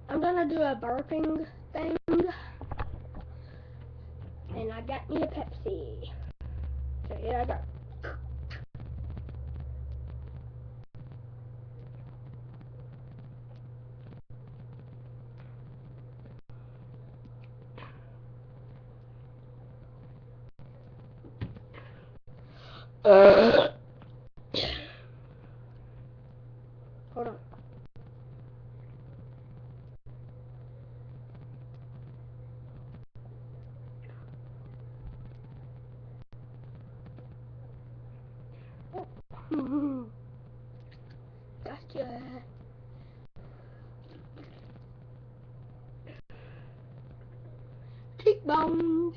I'm gonna do a burping thing, and I got me a Pepsi. So here I go. Hold on. Gotcha. Cheekbones.